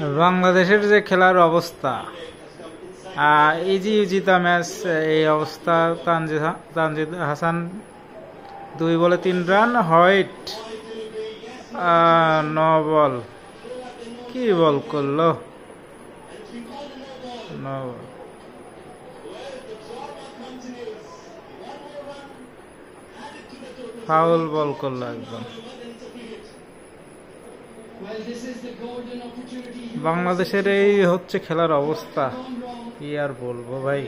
বাংলাদেশের যে খেলার অবস্থা, ইজি জিতা ম্যাচ, এই অবস্থা। তানজিদ হাসান 2 বলে 3 রান। হোয়াইট 9 বল, কি বল করলো, 9 বল। ফাউল বল করলো একদম। বাংলাদেশের এই হচ্ছে খেলার অবস্থা, কি আর বলবো ভাই।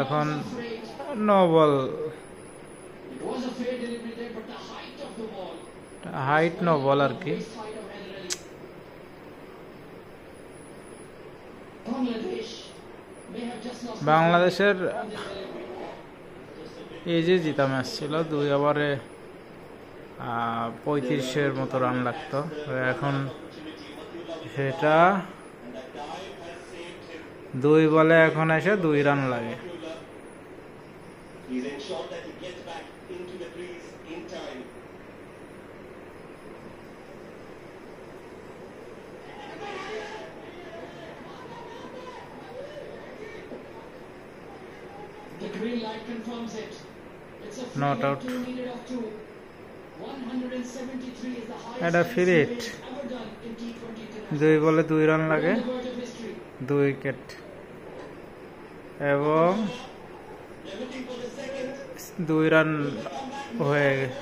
এখন 9 বল, হাইট 9 বল আর কি। বাংলাদেশের এই যে জিতা ম্যাচ ছিল, 2 ওভারে 35-এর মতো রান লাগতো। এখন সেটা 2 বলে এখন এসে 2 রান লাগে। The green light confirms it. It's a Not out. 2 needed of 2. 173 is the highest এটা free hit, ever done in T20 2 বলে 2 রান লাগে, on the verge of history. 2 wicket এবং 2 রান হয়ে গেছে।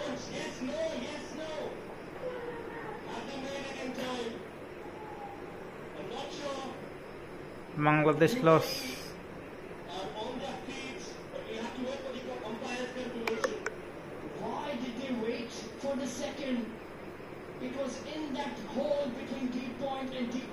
Bangladesh loss. Why did they wait for the second? It was in that hole between deep point and deep